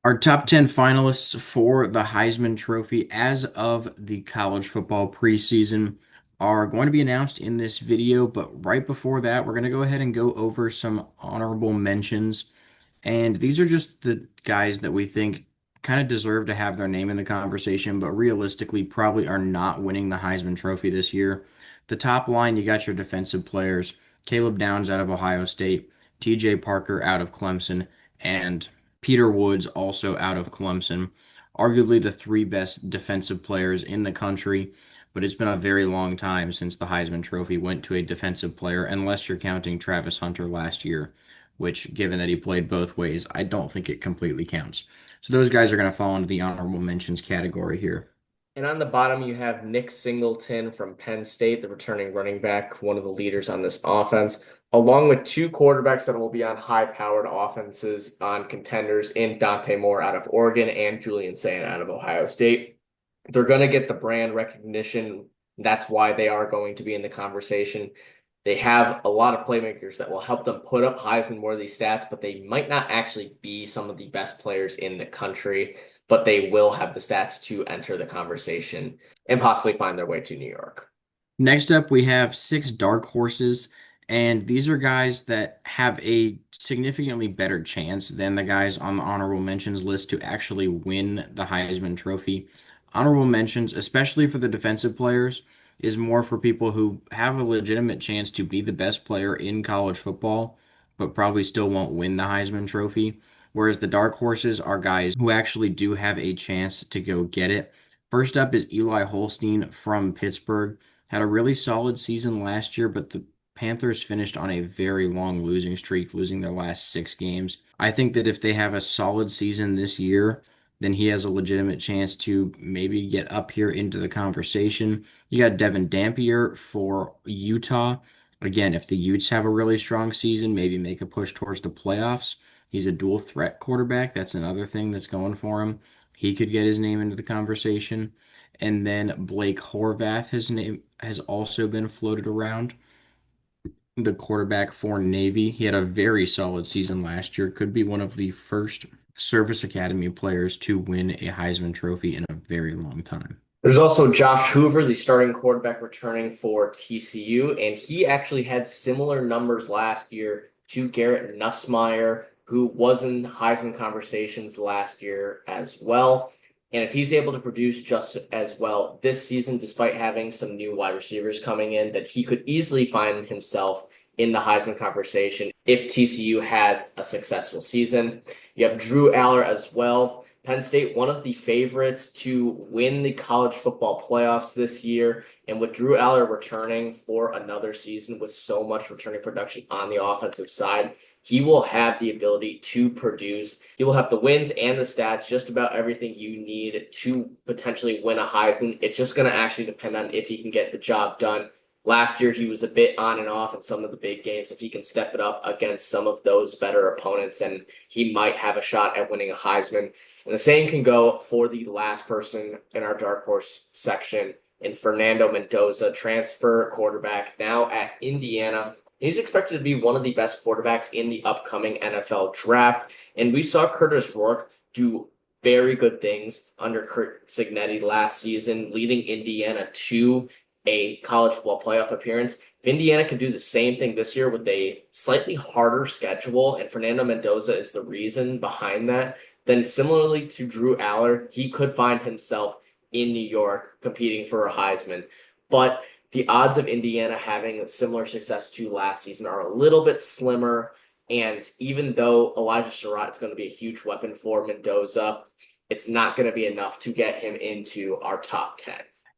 Our top 10 finalists for the Heisman Trophy as of the college football preseason are going to be announced in this video, but right before that, we're going to go ahead and go over some honorable mentions. And these are just the guys that we think kind of deserve to have their name in the conversation, but realistically probably are not winning the Heisman Trophy this year. The top line, you got your defensive players, Caleb Downs out of Ohio State, TJ Parker out of Clemson, and Peter Woods also out of Clemson. Arguably the three best defensive players in the country, but it's been a very long time since the Heisman Trophy went to a defensive player, unless you're counting Travis Hunter last year, which, given that he played both ways, I don't think it completely counts. So those guys are going to fall into the honorable mentions category here. And on the bottom, you have Nick Singleton from Penn State, the returning running back, one of the leaders on this offense, along with two quarterbacks that will be on high-powered offenses on contenders in Dante Moore out of Oregon and Julian Sayin out of Ohio State. They're going to get the brand recognition. That's why they are going to be in the conversation. They have a lot of playmakers that will help them put up Heisman-worthy stats, but they might not actually be some of the best players in the country, but they will have the stats to enter the conversation and possibly find their way to New York. Next up, we have six dark horses, and these are guys that have a significantly better chance than the guys on the honorable mentions list to actually win the Heisman Trophy. Honorable mentions, especially for the defensive players, is more for people who have a legitimate chance to be the best player in college football, but probably still won't win the Heisman Trophy. Whereas the dark horses are guys who actually do have a chance to go get it. First up is Eli Holstein from Pittsburgh. Had a really solid season last year, but the Panthers finished on a very long losing streak, losing their last six games. I think that if they have a solid season this year, then he has a legitimate chance to maybe get up here into the conversation. You got Devin Dampier for Utah. Again, if the Utes have a really strong season, maybe make a push towards the playoffs. He's a dual threat quarterback. That's another thing that's going for him. He could get his name into the conversation. And then Blake Horvath, his name has also been floated around. The quarterback for Navy. He had a very solid season last year. Could be one of the first Service Academy players to win a Heisman Trophy in a very long time. There's also Josh Hoover, the starting quarterback returning for TCU, and he actually had similar numbers last year to Garrett Nussmeier, who was in Heisman conversations last year as well. And if he's able to produce just as well this season, despite having some new wide receivers coming in, that he could easily find himself in the Heisman conversation if TCU has a successful season. You have Drew Aller as well. Penn State, one of the favorites to win the college football playoffs this year. And with Drew Aller returning for another season with so much returning production on the offensive side, he will have the ability to produce. He will have the wins and the stats, just about everything you need to potentially win a Heisman. It's just going to actually depend on if he can get the job done. Last year, he was a bit on and off in some of the big games. If he can step it up against some of those better opponents, then he might have a shot at winning a Heisman. And the same can go for the last person in our dark horse section in Fernando Mendoza, transfer quarterback now at Indiana. He's expected to be one of the best quarterbacks in the upcoming NFL draft. And we saw Curtis Rourke do very good things under Curt Cignetti last season, leading Indiana to a college football playoff appearance. If Indiana can do the same thing this year with a slightly harder schedule, and Fernando Mendoza is the reason behind that, then similarly to Drew Aller, he could find himself in New York competing for a Heisman. But the odds of Indiana having similar success to last season are a little bit slimmer. And even though Elijah Surratt is going to be a huge weapon for Mendoza, it's not going to be enough to get him into our top 10.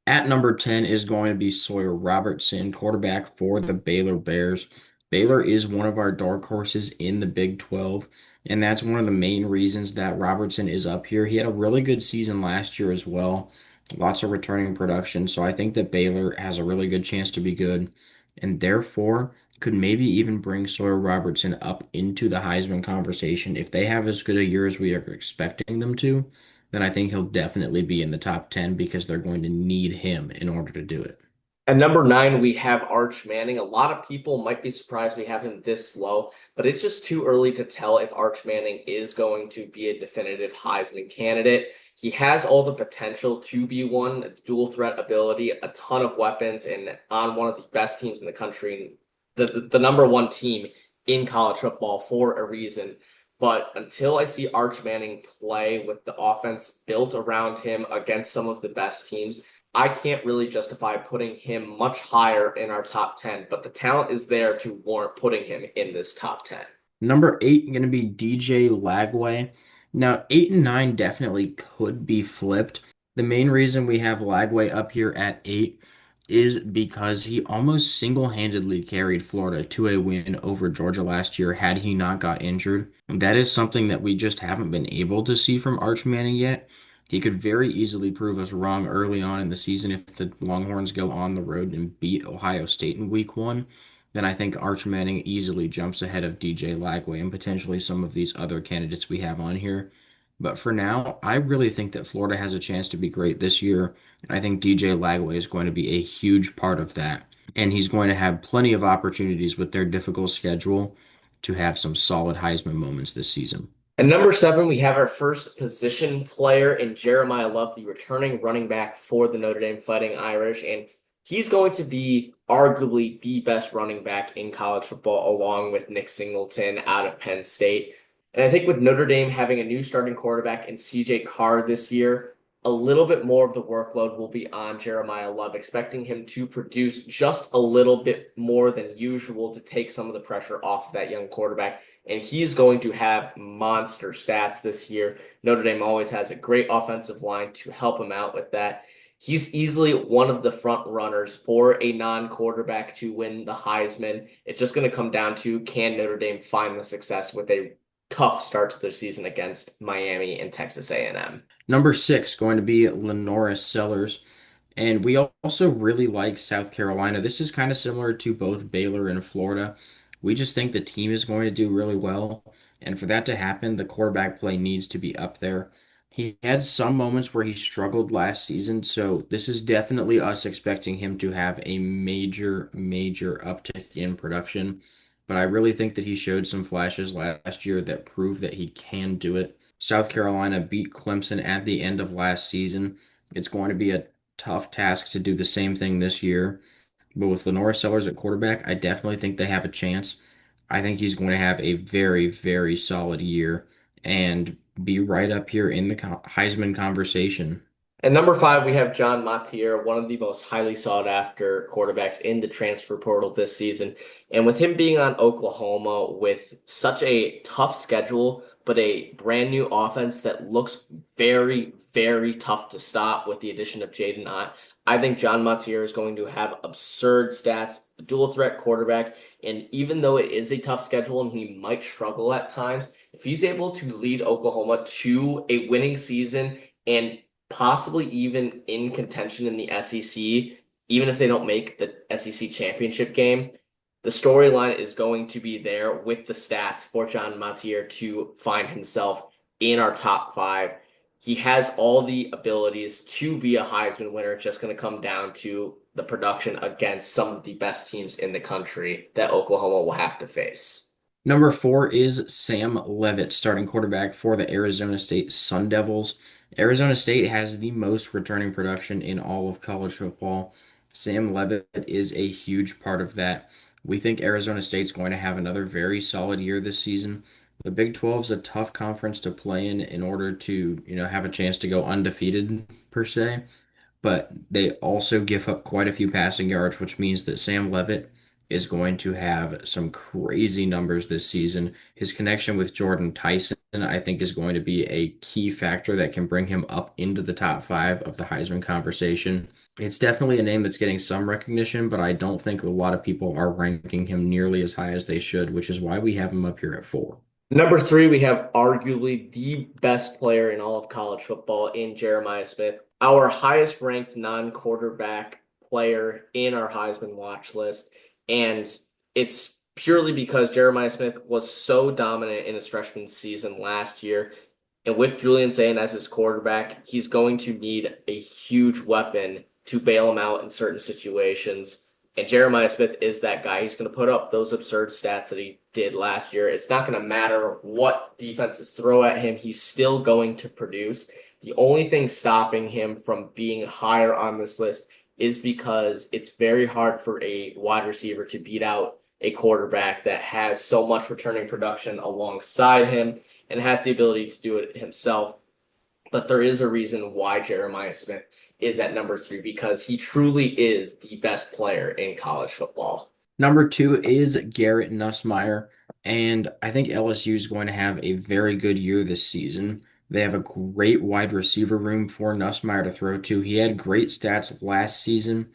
At number 10 is going to be Sawyer Robertson, quarterback for the Baylor Bears. Baylor is one of our dark horses in the Big 12, and that's one of the main reasons that Robertson is up here. He had a really good season last year as well, lots of returning production, so I think that Baylor has a really good chance to be good, and therefore could maybe even bring Sawyer Robertson up into the Heisman conversation if they have as good a year as we are expecting them to, then I think he'll definitely be in the top 10 because they're going to need him in order to do it. At number nine, we have Arch Manning. A lot of people might be surprised we have him this low, but it's just too early to tell if Arch Manning is going to be a definitive Heisman candidate. He has all the potential to be one, a dual threat ability, a ton of weapons, and on one of the best teams in the country, the number one team in college football for a reason. But until I see Arch Manning play with the offense built around him against some of the best teams, I can't really justify putting him much higher in our top 10, but the talent is there to warrant putting him in this top 10. Number eight going to be DJ Lagway. Now, eight and nine definitely could be flipped. The main reason we have Lagway up here at eight is because he almost single-handedly carried Florida to a win over Georgia last year had he not got injured. That is something that we just haven't been able to see from Arch Manning yet. He could very easily prove us wrong early on in the season if the Longhorns go on the road and beat Ohio State in week one. Then I think Arch Manning easily jumps ahead of DJ Lagway and potentially some of these other candidates we have on here. But for now, I really think that Florida has a chance to be great this year. I think DJ Lagway is going to be a huge part of that. And he's going to have plenty of opportunities with their difficult schedule to have some solid Heisman moments this season. At number seven, we have our first position player in Jeremiah Love, the returning running back for the Notre Dame Fighting Irish. And he's going to be arguably the best running back in college football, along with Nick Singleton out of Penn State. And I think with Notre Dame having a new starting quarterback in CJ Carr this year, a little bit more of the workload will be on Jeremiah Love, expecting him to produce just a little bit more than usual to take some of the pressure off of that young quarterback. And he's going to have monster stats this year. Notre Dame always has a great offensive line to help him out with that. He's easily one of the front runners for a non-quarterback to win the Heisman. It's just going to come down to, can Notre Dame find the success with a tough start to their season against Miami and Texas A&M. Number six going to be Lenoris Sellers. And we also really like South Carolina. This is kind of similar to both Baylor and Florida. We just think the team is going to do really well. And for that to happen, the quarterback play needs to be up there. He had some moments where he struggled last season, so this is definitely us expecting him to have a major, major uptick in production. But I really think that he showed some flashes last year that prove that he can do it. South Carolina beat Clemson at the end of last season. It's going to be a tough task to do the same thing this year. But with Lenora Sellers at quarterback, I definitely think they have a chance. I think he's going to have a very, very solid year and be right up here in the Heisman conversation. At number five, we have John Matier, one of the most highly sought after quarterbacks in the transfer portal this season. And with him being on Oklahoma with such a tough schedule, but a brand new offense that looks very, very tough to stop with the addition of Jaden Ott, I think John Matier is going to have absurd stats, a dual threat quarterback. And even though it is a tough schedule and he might struggle at times, if he's able to lead Oklahoma to a winning season and possibly even in contention in the SEC, even if they don't make the SEC championship game, the storyline is going to be there with the stats for John Matier to find himself in our top five. He has all the abilities to be a Heisman winner. It's just going to come down to the production against some of the best teams in the country that Oklahoma will have to face. Number four is Sam Levitt, starting quarterback for the Arizona State Sun Devils. Arizona State has the most returning production in all of college football. Sam Levitt is a huge part of that. We think Arizona State's going to have another very solid year this season. The Big 12 is a tough conference to play in order to, have a chance to go undefeated per se, but they also give up quite a few passing yards, which means that Sam Levitt is going to have some crazy numbers this season. His connection with Jordan Tyson, I think, is going to be a key factor that can bring him up into the top five of the Heisman conversation. It's definitely a name that's getting some recognition, but I don't think a lot of people are ranking him nearly as high as they should, which is why we have him up here at four. Number three, we have arguably the best player in all of college football in Jeremiah Smith, our highest ranked non-quarterback player in our Heisman watch list. And it's purely because Jeremiah Smith was so dominant in his freshman season last year. And with Julian Sayin as his quarterback, he's going to need a huge weapon to bail him out in certain situations. And Jeremiah Smith is that guy. He's going to put up those absurd stats that he did last year. It's not going to matter what defenses throw at him. He's still going to produce. The only thing stopping him from being higher on this list is because it's very hard for a wide receiver to beat out a quarterback that has so much returning production alongside him and has the ability to do it himself. But there is a reason why Jeremiah Smith is at number 3 because he truly is the best player in college football. Number 2 is Garrett Nussmeier, and I think LSU is going to have a very good year this season. They have a great wide receiver room for Nussmeier to throw to. He had great stats last season.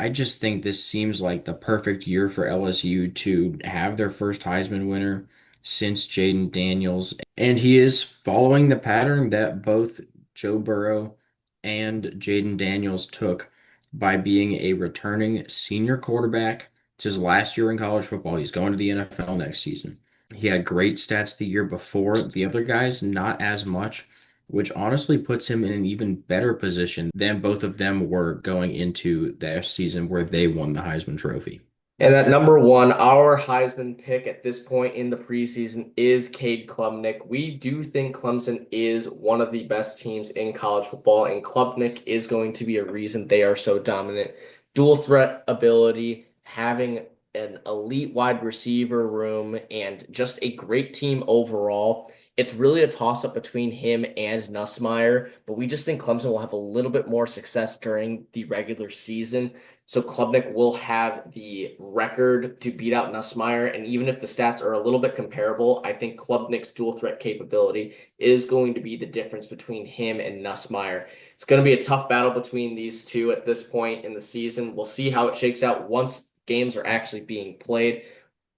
I just think this seems like the perfect year for LSU to have their first Heisman winner since Jaden Daniels. And he is following the pattern that both Joe Burrow and Jaden Daniels took by being a returning senior quarterback. It's his last year in college football. He's going to the NFL next season. He had great stats the year before. The other guys, not as much, which honestly puts him in an even better position than both of them were going into their season where they won the Heisman Trophy. And at number 1, our Heisman pick at this point in the preseason is Cade Klubnik. We do think Clemson is one of the best teams in college football, and Klubnik is going to be a reason they are so dominant. Dual threat ability, having an elite wide receiver room, and just a great team overall. It's really a toss-up between him and Nussmeier, but we just think Clemson will have a little bit more success during the regular season. So Klubnik will have the record to beat out Nussmeier, and even if the stats are a little bit comparable, I think Klubnik's dual threat capability is going to be the difference between him and Nussmeier. It's going to be a tough battle between these two at this point in the season. We'll see how it shakes out once games are actually being played.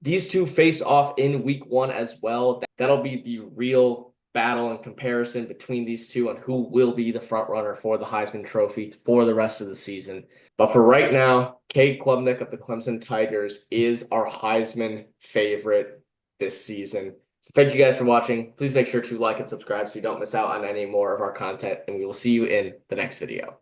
These two face off in week 1 as well. That'll be the real battle and comparison between these two and who will be the front runner for the Heisman Trophy for the rest of the season. But for right now, Cade Klubnik of the Clemson Tigers is our Heisman favorite this season. So thank you guys for watching. Please make sure to like and subscribe so you don't miss out on any more of our content, and we will see you in the next video.